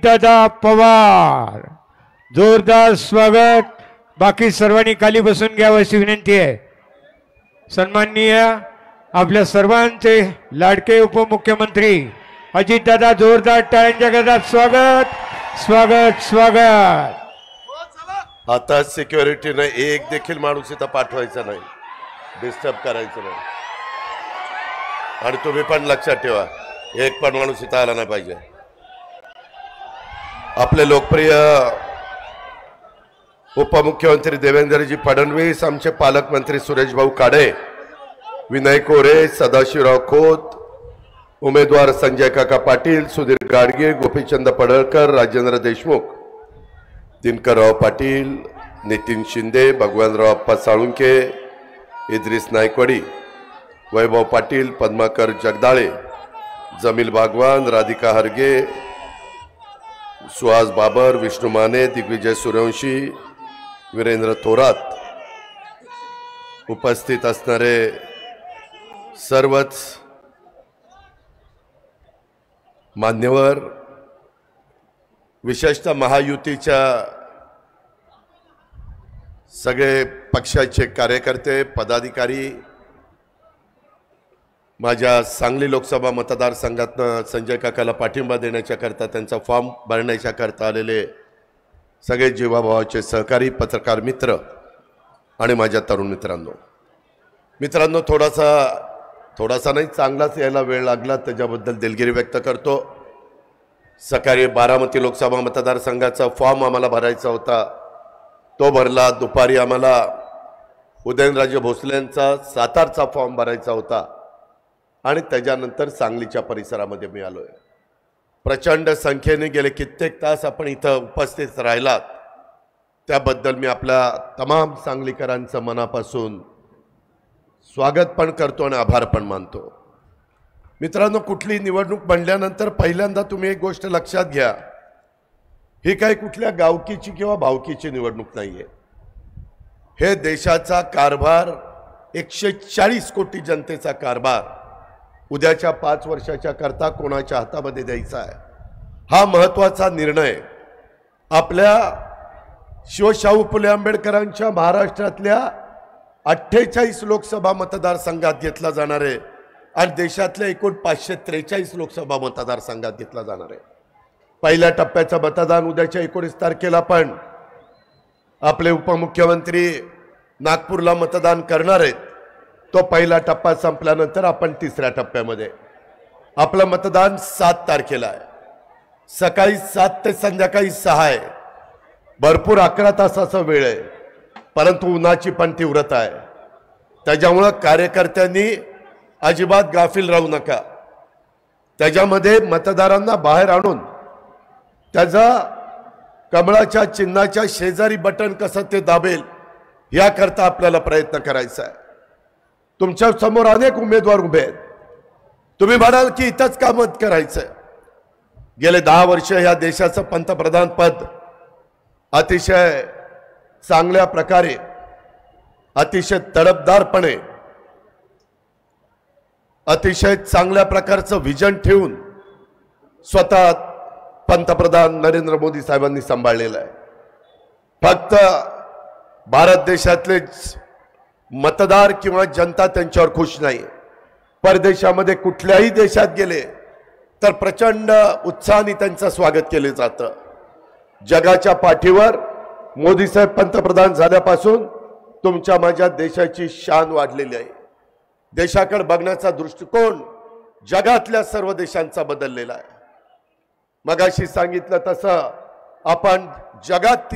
अजितदादा पवार, जोरदार स्वागत। बाकी सर्वांनी खाली बसून घ्यावं अशी विनंती आहे। सन्माननीय आपल्या सर्वांचे लाडके उपमुख्यमंत्री अजितदादा, जोरदार टाळ्यांच्या गजरात स्वागत स्वागत स्वागत। आता सिक्युरिटीने एक देखील माणूस इथं पाठवायचा नाही, डिस्टर्ब करायचं नाही। आणि तुम्ही पण लक्षात ठेवा, एक पण माणूस इथं आला नाही पाहिजे। आपले लोकप्रिय उपमुख्यमंत्री देवेंद्रजी फडणवीस, आमचे पालकमंत्री सुरेश भाऊ काळे, विनय कोरे, सदाशिवराव खोत, उमेदवार संजय काका पाटील, सुधीर गाडगे, गोपीचंद पडळकर, राजेंद्र देशमुख, दिनकरराव पाटील, नितीन शिंदे, भगवानराव अप्पा साळुंके, इद्रिस नायकवाडी, वैभव पाटील, पद्माकर जगदाळे, जमील बागवान, राधिका हरगे, सुहास बाबर, विष्णू माने, दिग्विजय सूर्यवंशी, वीरेंद्र थोरात, उपस्थित असणारे सर्वच मान्यवर, विशेषतः महायुतीच्या सगळे पक्षाचे कार्यकर्ते, पदाधिकारी, माझ्या सांगली लोकसभा मतदारसंघातनं संजय काकाला पाठिंबा देण्याच्या करता, त्यांचा फॉर्म भरण्याच्या करता आलेले सगळे जीवाभावाचे सहकारी, पत्रकार मित्र आणि माझ्या तरुण मित्रांनो, थोडासा नाही, चांगलाच यायला वेळ लागला, त्याच्याबद्दल दिलगिरी व्यक्त करतो। सकाळी बारामती लोकसभा मतदारसंघाचा फॉर्म आम्हाला भरायचा होता, तो भरला। दुपारी आम्हाला उदयनराजे भोसलेंचा सातारचा फॉर्म भरायचा होता आणि त्याच्यानंतर सांगलीच्या परिसरामध्ये मी आलोय। प्रचंड संख्येने गेले कित्येक तास आपण इथं उपस्थित राहिलात, त्याबद्दल मी आपल्या तमाम सांगलीकरांचं मनापासून स्वागत पण करतो आणि आभार पण मानतो। मित्रांनो, कुठली निवडणूक म्हणल्यानंतर पहिल्यांदा तुम्ही एक गोष्ट लक्षात घ्या, ही काही कुठल्या गावकीची किंवा भावकीची निवडणूक नाहीये। हे देशाचा कारभार, 140 कोटी जनतेचा कारभार उद्याच्या 5 वर्षाच्या करता कोणाच्या हातामध्ये द्यायचा आहे, हा महत्त्वाचा निर्णय आपल्या शिवशाहू फुले आंबेडकरांच्या महाराष्ट्रातल्या 48 लोकसभा मतदारसंघात घेतला जाणार आहे आणि देशातल्या एकूण 543 लोकसभा मतदारसंघात घेतला जाणार आहे। पहिल्या टप्प्याचं मतदान उद्याच्या 19 तारखेला पण आपले उपमुख्यमंत्री नागपूरला मतदान करणार आहेत। तो पहिला टप्पा संपल्यानंतर आपण तिसऱ्या टप्प्यामध्ये, आपलं मतदान 7 तारखेला आहे। सकाळी 7 ते संध्याकाळी 6 आहे, भरपूर 11 तासाचा वेळ आहे, परंतु उन्हाची पण तीव्रता आहे। त्याच्यामुळं कार्यकर्त्यांनी अजिबात गाफील राहू नका। त्याच्यामध्ये मतदारांना बाहेर आणून त्याचा कमळाच्या चिन्हाच्या शेजारी बटन कसं ते दाबेल याकरता आपल्याला प्रयत्न करायचा आहे। तुमच्या समोर अनेक उमेदवार उभे आहेत, तुम्ही म्हणाल की इथंच का मत करायचंय। गेले 10 वर्ष या देशाचं पंतप्रधान पद अतिशय चांगल्या प्रकारे, अतिशय तडफदारपणे, अतिशय चांगल्या प्रकारचं विजन ठेवून स्वतः पंतप्रधान नरेंद्र मोदी साहेबांनी सांभाळलेलं आहे। फक्त भारत देशातले मतदार किंवा जनता त्यांच्यावर खुश नाही, परदेशामध्ये कुठल्याही देशात गेले तर प्रचंड उत्साहाने त्यांचं स्वागत केले जातं। जगाच्या पाठीवर मोदी साहेब पंतप्रधान झाल्यापासून तुमच्या माझ्या देशाची शान वाढलेली आहे। देशाकडे बघण्याचा दृष्टिकोन जगातल्या सर्व देशांचा बदललेला आहे। मगाशी सांगितलं तसं आपण जगात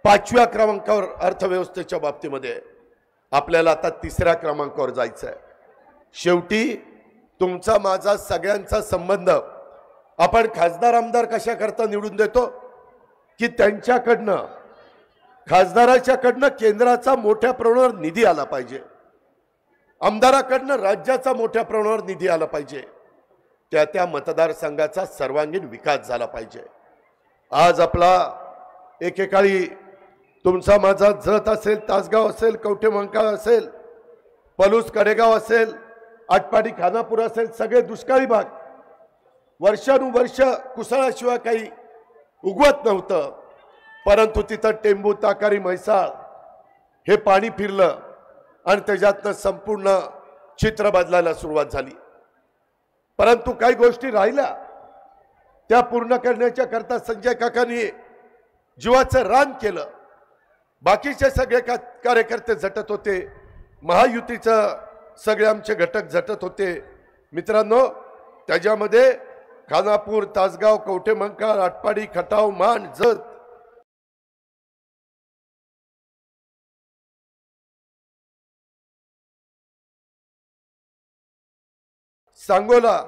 5व्या क्रमांकावर अर्थव्यवस्थेच्या बाबतीमध्ये, आपल्याला आता 3ऱ्या क्रमांकावर जायचं आहे। शेवटी तुमचा माझा सगळ्यांचा संबंध आपण खासदार आमदार कशा करता निवडून देतो की त्यांच्याकडनं, खासदाराच्याकडनं केंद्राचा मोठ्या प्रमाणावर निधी आला पाहिजे, आमदाराकडनं राज्याचा मोठ्या प्रमाणावर निधी आला पाहिजे, त्या मतदारसंघाचा सर्वांगीण विकास झाला पाहिजे। आज आपला एकेकाळी तुमचा माझा जत असेल, तासगाव असेल, कवठे मंकाळ असेल, पलूस कडेगाव असेल, आटपाडी खानापूर असेल, सगळे दुष्काळी भाग, वर्षानुवर्ष कुसळाशिवाय काही उगवत नव्हतं, परंतु तिथं टेंबू ताकारी म्हैसाळ हे पाणी फिरलं आणि त्याच्यातनं संपूर्ण चित्र बदलायला सुरुवात झाली. परंतु काही गोष्टी राहिल्या, त्या पूर्ण करण्याच्या करता संजय काकांनी जीवाचं रान केलं. बाकीचे सगळे कार्यकर्ते झटत होते, महायुतीचं सगळे आमचे घटक झटत होते. मित्रांनो, त्याच्यामध्ये खानापूर, तासगाव, कवठेमंकाळ, आटपाडी, खटाव, मान, जत सांगोला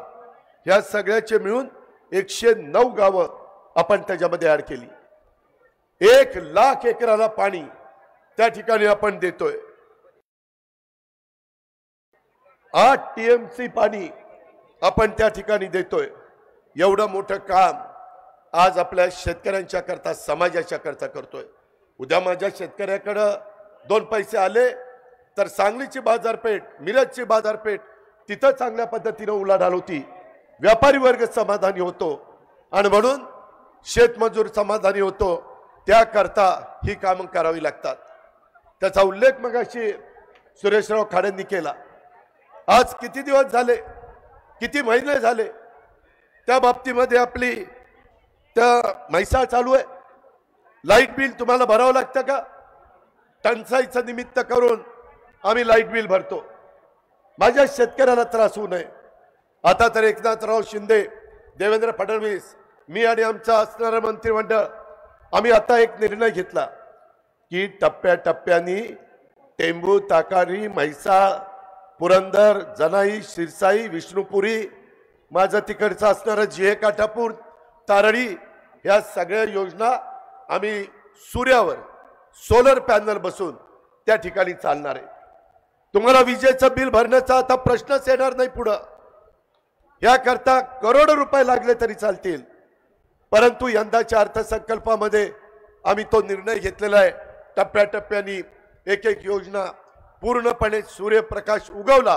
या सगळ्याचे मिळून 109 गावं आपण त्याच्यामध्ये ऍड केली. 1,00,000 एकराला पाणी त्या ठिकाणी आपण देतोय. 8 TMC पाणी आपण त्या ठिकाणी देतोय. एवढं मोठं काम आज आपल्या शेतकऱ्यांच्या करता, समाजाच्या करता करतोय. उद्या माझ्या शेतकऱ्याकडं 2 पैसे आले तर सांगलीची बाजारपेठ, मिरजची बाजारपेठ तिथं चांगल्या पद्धतीने उलाढाल होती. व्यापारी वर्ग समाधानी होतो आणि म्हणून शेतमजूर समाधानी होतो. त्याकरता ही कामं करावी लागतात. त्याचा उल्लेख मगाशी सुरेशराव खाडेंनी केला. आज किती दिवस झाले, किती महिने झाले त्या बाबतीमध्ये आपली त्या म्हैसाळ चालू आहे. लाईट बिल तुम्हाला भरावं लागतं का? टंचाईचं निमित्त करून आम्ही लाईट बिल भरतो. माझ्या शेतकऱ्याला त्रास होऊ नये. आता तर एकनाथराव शिंदे, देवेंद्र फडणवीस, मी आणि आमचा असणारं मंत्रिमंडळ आम्ही आता एक निर्णय घेतला की टप्प्याटप्प्याने टेंबू, ताकारी, म्हैसाळ, पुरंदर, जनाई, शिरसाई, विष्णुपुरी, माझं तिकडचं असणारं जिहे काठापूर, तारळी, या सगळ्या योजना आम्ही सूर्यावर सोलर पॅनल बसून त्या ठिकाणी चालणार आहे. तुम्हाला विजेचं बिल भरण्याचा आता प्रश्नच येणार नाही पुढं. याकरता करोडो रुपये लागले तरी चालतील. परंतु यंदाच्या अर्थसंकल्पामध्ये आम्ही तो निर्णय घेतलेला आहे. टप्प्याटप्प्याने एक एक योजना पूर्णपणे सूर्यप्रकाश उगवला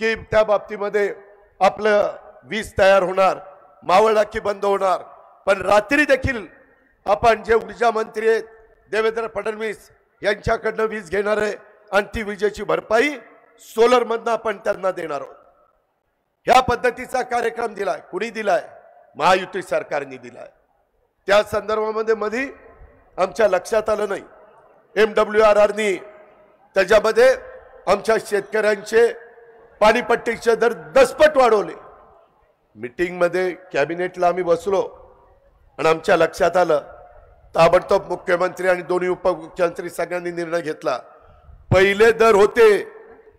की त्या बाबतीमध्ये आपलं वीज तयार होणार, मावळाकी बंद होणार. पण रात्री देखील आपण जे ऊर्जा मंत्री आहेत देवेंद्र फडणवीस यांच्याकडनं वीज घेणार आहे आणि ती विजेची भरपाई सोलर मधनं आपण त्यांना देणार आहोत. ह्या पद्धतीचा कार्यक्रम दिलाय. कुणी दिलाय? महायुती सरकारने दिलाय. त्या संदर्भामध्ये मध्ये आमच्या लक्षात आलं नाही. MWRRनी त्याच्यामध्ये आमच्या शेतकऱ्यांचे पाणीपट्टीचे दर 10 पट वाढवले. मीटिंग मध्ये कॅबिनेटला आम्ही बसलो आणि आमच्या लक्षात आलं. ताबडतोब मुख्यमंत्री आणि दोन्ही उपमुख्यमंत्री सगळ्यांनी निर्णय घेतला. पहिले दर होते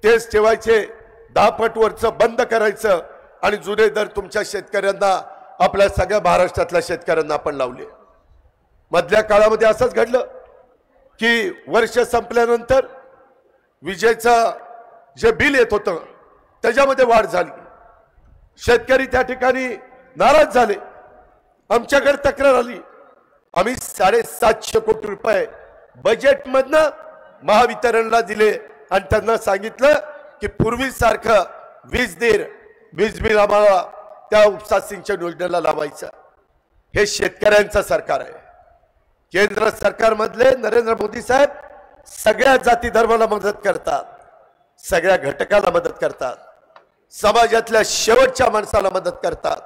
तेच ठेवायचे, 10 पट वरचं बंद करायचं आणि जुने दर तुमच्या शेतकऱ्यांना, आपल्या सगळ्या महाराष्ट्रातल्या शेतकऱ्यांना आपण लावले. मधल्या काळामध्ये असंच घडलं की वर्ष संपल्यानंतर विजेचं जे बिल येत होतं त्याच्यामध्ये वाढ झाली. शेतकरी त्या ठिकाणी नाराज झाले. आमच्याकडे तक्रार आली. आम्ही 750 कोटी रुपये बजेटमधनं महावितरणला दिले आणि त्यांना सांगितलं की पूर्वीसारखं वीज बिल आम्हाला त्या उपसा सिंचन योजनेला लावायचं. हे शेतकऱ्यांचं सरकार आहे. केंद्र सरकारमधले नरेंद्र मोदी साहेब सगळ्या जाती धर्माला मदत करतात, सगळ्या घटकाला मदत करतात, समाजातल्या शेवटच्या माणसाला मदत करतात.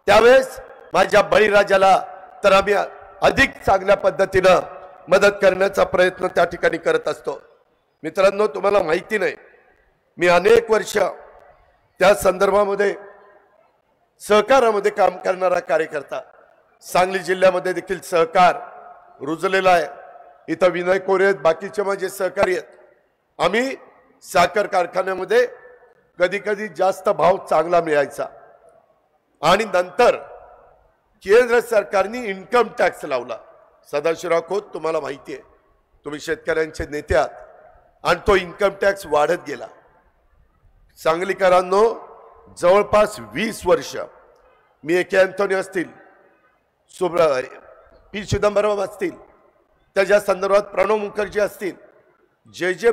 त्यावेळेस माझ्या बळीराजाला तर आम्ही अधिक चांगल्या पद्धतीनं मदत करण्याचा प्रयत्न त्या ठिकाणी करत असतो. मित्रांनो, तुम्हाला माहिती नाही, मी अनेक वर्ष त्या संदर्भामध्ये सहकारामध्ये काम करणारा कार्यकर्ता. सांगली जिल्ह्यामध्ये देखील सहकार रुजलेला आहे. इथं विनय कोरे आहेत, बाकीचे माझे सहकारी आहेत. आम्ही साखर कारखान्यामध्ये कधी कधी जास्त भाव चांगला मिळायचा आणि नंतर केंद्र सरकारने इन्कम टॅक्स लावला. सदाशिवराव खोत, तुम्हाला माहिती आहे, तुम्ही शेतकऱ्यांचे नेते आहात, आणि तो इन्कम टॅक्स वाढत गेला. सांगलीकरांनो, जवळपास 20 वर्ष मी एके अँथोनी असतील, पी चिदंबरम असतील, त्याच्या संदर्भात प्रणव मुखर्जी असतील, जे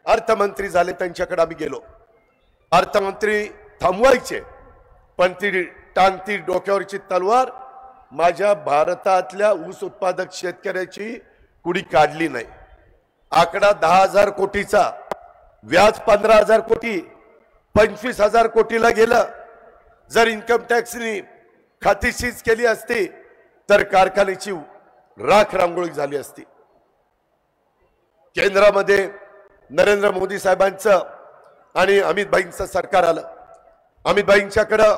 अर्थमंत्री झाले त्यांच्याकडे आम्ही गेलो. अर्थमंत्री थांबवायचे, पण ती टांगती डोक्यावरची तलवार माझ्या भारतातल्या ऊस उत्पादक शेतकऱ्याची कुणी काढली नाही। आकडा 10,000 कोटीचा, व्याज 15,000 कोटी, 25,000 कोटीला गेलं। जर इन्कम टॅक्सनी खातीशीच केली असती तर कारखान्याची राख रांगोळी झाली असती। केंद्रामध्ये नरेंद्र मोदी साहेबांचं आणि अमित भाईंचं सरकार आलं। अमित भाईंच्याकडं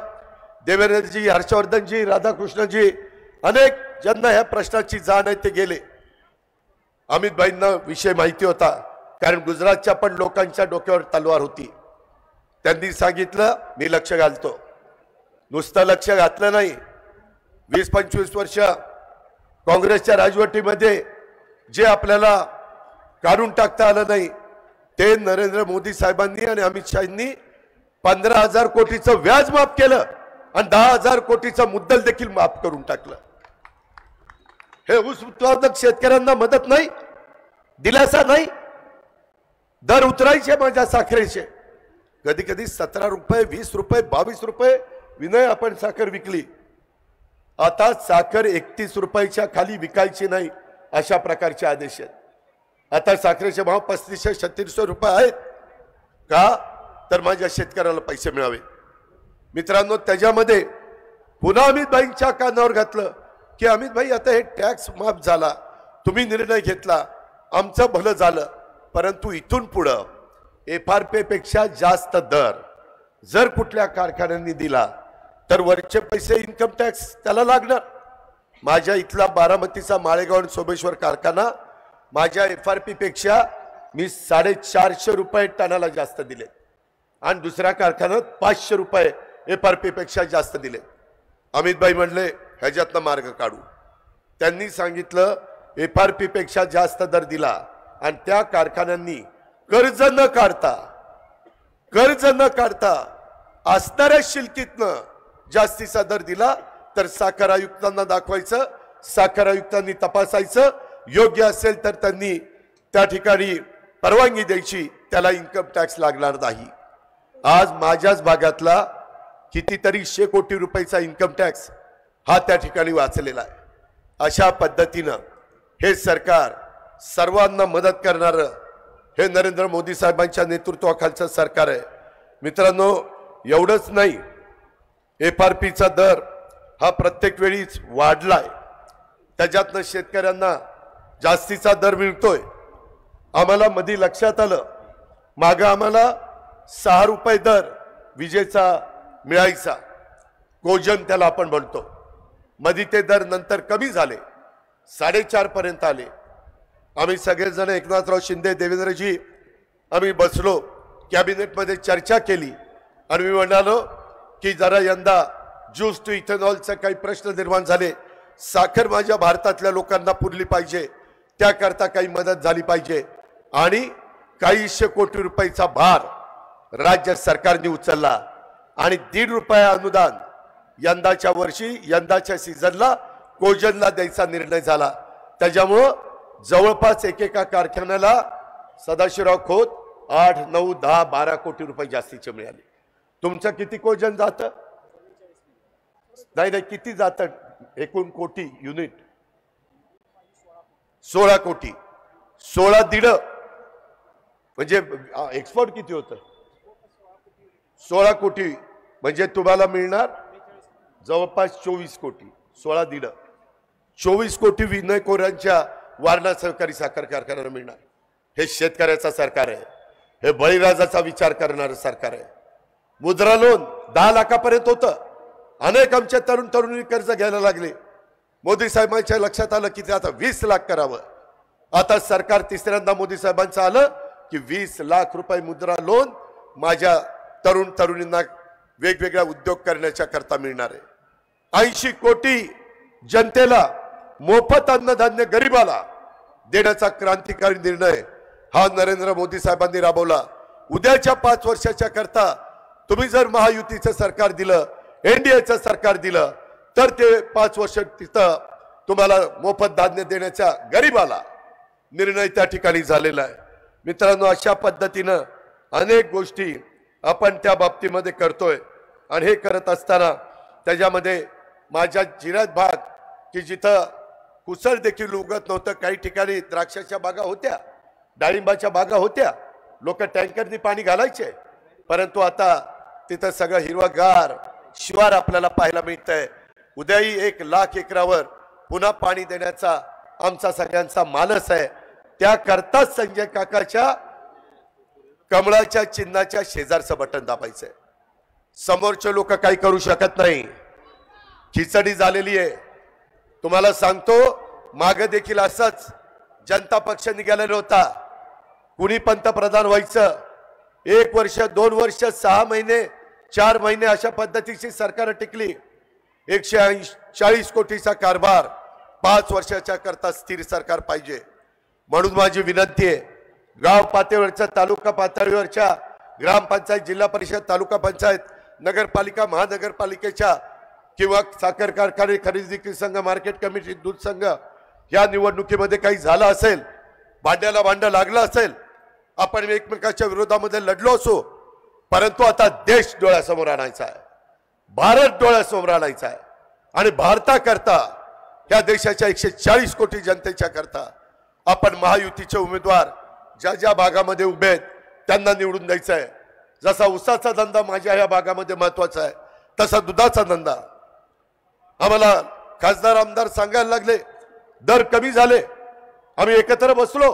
देवेंद्रजी, हर्षवर्धनजी, राधाकृष्णजी, अनेक ज्यांना ह्या प्रश्नाची जाण आहे ते गेले। अमित भाईंना विषय माहिती होता, कारण गुजरातच्या पण लोकांच्या डोक्यावर तलवार होती। त्यांनी सांगितलं मी लक्ष घालतो। नुसतं लक्ष घातलं नाही, 20-25 वर्ष काँग्रेसच्या राजवटीमध्ये जे आपल्याला काढून टाकता आलं नाही ते नरेंद्र मोदी साहेबांनी आणि अमित शहांनी 15,000 कोटीचं व्याज माफ केलं आणि 10,000 कोटीचं मुद्दल देखील माफ करून टाकलं। हे ऊस उत्पादक शेतकऱ्यांना मदत नाही, दिलासा नाही। दर उतरायचे माझ्या साखरेचे, कधी कधी 17 रुपये, 20 रुपये, 22 रुपये विनय आपण साखर विकली। आता साखर 31 रुपयाच्या खाली विकायची नाही अशा प्रकारचे आदेश आहेत। आता साखरेचे भाव 3500-3600 रुपये आहेत का, तर माझ्या शेतकऱ्याला पैसे मिळावे। मित्रांनो, त्याच्यामध्ये पुन्हा अमित भाईंच्या कानावर घातलं की अमित भाई आता हे टॅक्स माफ झाला, तुम्ही निर्णय घेतला, आमचं भलं झालं, परंतु इथून पुढं FRP पेक्षा जास्त दर जर कुठल्या कारखान्यांनी दिला तर वरचे पैसे इन्कम टॅक्स त्याला लागणार। माझ्या इथला बारामतीचा माळेगाव आणि सोमेश्वर कारखाना माझ्या FRP पेक्षा मी 450 रुपये टनाला जास्त दिले आणि दुसऱ्या कारखान्यात 500 रुपये FRP पेक्षा जास्त दिले। अमित भाई म्हणले ह्याच्यातनं मार्ग काढू। त्यांनी सांगितलं FRP पेक्षा जास्त दर दिला आणि त्या कारखान्यांनी कर्ज न काढता असणाऱ्या शिल्लकीतनं जास्तीचा दर दिला तर साखर आयुक्तांना दाखवायचं, साखर आयुक्तांनी तपासायचं, योग्य असेल तर त्यांनी त्या ठिकाणी परवानगी द्यायची, त्याला इन्कम टॅक्स लागणार नाही। आज माझ्याच भागातला कितीतरी 100 कोटी रुपयाचा इन्कम टॅक्स हा त्या ठिकाणी वाचलेला आहे। अशा पद्धतीनं हे सरकार सर्वांना मदत करणारं हे नरेंद्र मोदी साहेबांच्या नेतृत्वाखालचं सरकार आहे। मित्रांनो, एवढंच नाही, FRPचा दर हा प्रत्येक वेळीच वाढलाय, त्याच्यातनं शेतकऱ्यांना जास्तीचा दर मिळतोय। आम्हाला मध्ये लक्षात आलं, मागं आम्हाला 6 रुपये दर विजेचा मिळायचा, कोजन त्याला आपण म्हणतो। मध्ये ते दर नंतर कमी झाले, 4.5 पर्यंत आले। आम्ही सगळेजण एकनाथराव शिंदे, देवेंद्रजी आम्ही बसलो, कॅबिनेटमध्ये चर्चा केली आणि मी म्हणालो की जरा यंदा ज्यूस टू इथेनॉलचे काही प्रश्न निर्माण झाले, साखर माझ्या भारतातल्या लोकांना पुरली पाहिजे, त्याकरता काही मदत झाली पाहिजे आणि काही 100 कोटी रुपयाचा भार राज्य सरकारने उचलला आणि 1.5 रुपये अनुदान यंदाच्या वर्षी, यंदाच्या सीझनला कोजनला द्यायचा निर्णय झाला। त्याच्यामुळं जवळपास एकेका कारखान्याला सदाशिवराव खोत 8, 9, 10, 12 कोटी रुपये जास्तीचे मिळाले। तुमचं किती कोजन जातं? नाही, किती जातं एकूण कोटी युनिट? 16 कोटी, 16.5 म्हणजे एक्सपोर्ट किती होतं? 16 कोटी म्हणजे तुम्हाला मिळणार जवळपास 24 कोटी, 16.5, 24 कोटी विनय कोऱ्यांच्या वारणा सहकारी साखर कारखान्याला मिळणार। हे शेतकऱ्याचं सरकार आहे, हे बळीराजाचा विचार करणारं सरकार आहे। मुद्रा लोन 10 लाखापर्यंत होतं, अनेक आमच्या तरुण तरुणी कर्ज घ्यायला लागले। मोदी साहेबांच्या लक्षात आलं की ते आता 20 लाख करावं। आता सरकार तिसऱ्यांदा मोदी साहेबांचं आलं की 20 लाख रुपये मुद्रा लोन माझ्या तरुण तरुणींना वेगवेगळ्या उद्योग करण्याच्या करता मिळणार आहे। 80 कोटी जनतेला मोफत अन्नधान्य गरीबाला देण्याचा क्रांतिकारी निर्णय हा नरेंद्र मोदी साहेबांनी राबवला। उद्याच्या 5 वर्षाच्या करता तुम्ही जर महायुतीचं सरकार दिलं, NDAचं सरकार दिलं, तर ते 5 वर्ष तिथं तुम्हाला मोफत धान्य देण्याचा गरीबाला निर्णय त्या ठिकाणी झालेला आहे। मित्रांनो, अशा पद्धतीनं अनेक गोष्टी आपण त्या बाबतीमध्ये करतोय आणि हे करत असताना त्याच्यामध्ये माझ्या जिल्ह्यात भाग की जिथं कुसळ देखील उगत नव्हतं, काही ठिकाणी द्राक्षाच्या बागा होत्या, डाळिंबाच्या बागा होत्या, लोक टँकरनी पाणी घालायचे, परंतु आता तिथं सगळं हिरवागार शिवार आपल्याला पाहायला मिळतंय. उद्याही 1,00,000 एकरावर पुन्हा पाणी देण्याचा आमचा सगळ्यांचा मानस आहे. त्याकरताच संजय काकाच्या कमळाच्या चिन्हाच्या शेजारचं बटन दाबायचंय. समोरचे लोक काही करू शकत नाही. खिचडी झालेली आहे. तुम्हाला सांगतो, मागे देखील असंच जनता पक्ष निघालेला होता. कुणी पंतप्रधान व्हायचं, 1 वर्ष 2 वर्ष 6 महिने 4 महिने अशा पद्धतीची सरकार टिकली. 140 कोटीचा कारभार 5 वर्षाच्या करता स्थिर सरकार पाहिजे. म्हणून माझी विनंती आहे, गाव पातळीवरच्या, तालुका पातळीवरच्या, ग्रामपंचायत, जिल्हा परिषद, तालुका पंचायत, नगरपालिका, महानगरपालिकेच्या किंवा साखर कारखाने, खरेदी विक्री संघ, मार्केट कमिटी, दूध संघ या निवडणुकीमध्ये काही झालं असेल, भांड्याला भांडं लागलं असेल, आपण एकमेकाच्या विरोधामध्ये लढलो असो, परंतु आता देश डोळ्यासमोर आणायचा आहे, भारत डोळ्यासमोर आणायचा आहे. आणि भारताकरता, या देशाच्या 140 कोटी जनतेच्या करता आपण महायुतीचे उमेदवार ज्या ज्या भागामध्ये उभे आहेत त्यांना निवडून द्यायचं आहे. जसा ऊसाचा धंदा माझ्या या भागामध्ये महत्वाचा आहे, तसा दुधाचा धंदा. आम्हाला खासदार आमदार सांगायला लागले, दर कमी झाले. आम्ही एकत्र बसलो,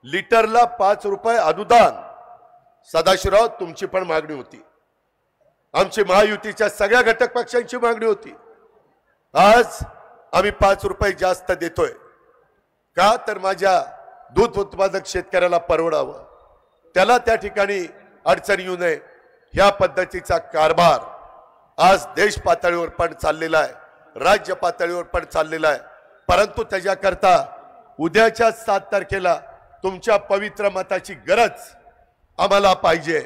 लिटरला 5 रुपये अनुदान. सदाशिवराव, तुमची पण मागणी होती, आमची महायुतीच्या सगळ्या घटक पक्षांची मागणी होती. आज आम्ही 5 रुपये जास्त देतोय. का तर माझ्या दूध उत्पादक शेतकऱ्याला परवडावं, त्याला त्या ठिकाणी अडचण येऊ नये. ह्या पद्धतीचा कारभार आज देश पातळीवर पण चाललेला आहे, राज्य पातळीवर पण चाललेला आहे. परंतु त्याच्याकरता उद्याच्या 7 तारखेला तुमच्या पवित्र मताची गरज आम्हाला पाहिजे,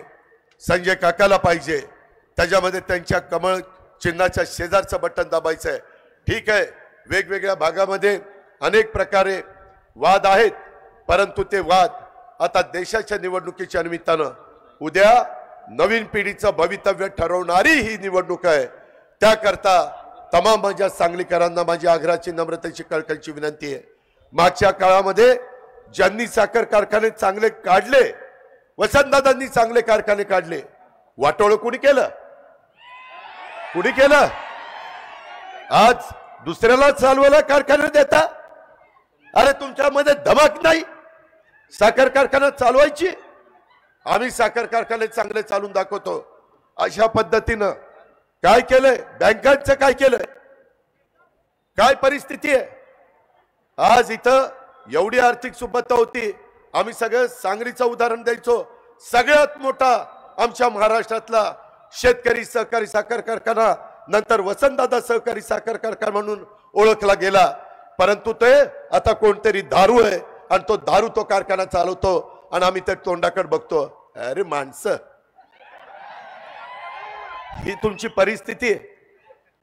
संजय काकाला पाहिजे. त्याच्यामध्ये त्यांच्या कमळ चिन्हाच्या शेजारचं बटन दाबायचं आहे. ठीक आहे, वेगवेगळ्या भागामध्ये अनेक प्रकारे वाद आहेत, परंतु ते वाद आता देशाच्या निवडणुकीच्या निमित्तानं, उद्या नवीन पिढीचं भवितव्य ठरवणारी ही निवडणूक आहे. त्याकरता तमाम माझ्या सांगलीकरांना माझी आग्रहाची, नम्रतेची, कळकळीची विनंती आहे. मागच्या काळामध्ये ज्यांनी साखर कारखाने चांगले काढले, वसंतदादांनी चांगले कारखाने काढले, वाटोळं कुणी केलं? कुणी केलं? आज दुसऱ्याला चालवायला कारखाने देता? अरे तुमच्यामध्ये धमक नाही साखर कारखाना चालवायची? आम्ही साखर कारखाने चांगले चालून दाखवतो. अशा पद्धतीनं काय केलंय? बँकांचं काय केलंय? काय परिस्थिती आहे? आज इथं एवढी आर्थिक सुबत्ता होती, आम्ही सगळं सांगलीचं उदाहरण द्यायचो. सगळ्यात मोठा आमच्या महाराष्ट्रातला शेतकरी सहकारी साखर कारखाना नंतर वसंतदादा सहकारी साखर कारखाना म्हणून ओळखला गेला. परंतु ते आता कोणतरी दारू आहे आणि तो दारू तो कारखाना चालवतो आणि आम्ही त्या तोंडाकडे बघतो. अरे माणसं, ही तुमची परिस्थिती आहे.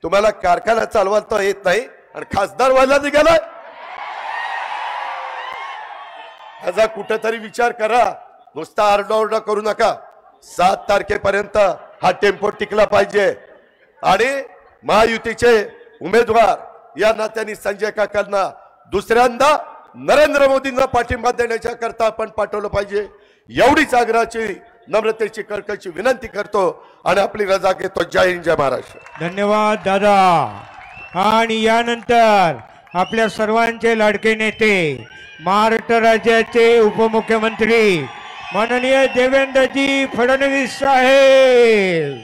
तुम्हाला कारखाना चालवता येत नाही आणि खासदार व्हायला निघालाय. ह्याचा कुठेतरी विचार करा. नुसता आरडाओरडा करू नका. 7 तारखेपर्यंत हा टेम्पो टिकला पाहिजे आणि महायुतीचे उमेदवार या नात्याने संजय काकांना दुसऱ्यांदा नरेंद्र मोदींना पाठिंबा देण्याच्या करता आपण पाठवलं पाहिजे. एवढीच आग्रहाची, नम्रतेची, कळकळीची विनंती करतो आणि आपली रजा घेतो. जय हिंद, जय महाराष्ट्र. धन्यवाद दादा. आणि यानंतर आपल्या सर्वांचे लाडके नेते, महाराष्ट्र राज्याचे उपमुख्यमंत्री माननीय देवेंद्रजी फडणवीस साहेब.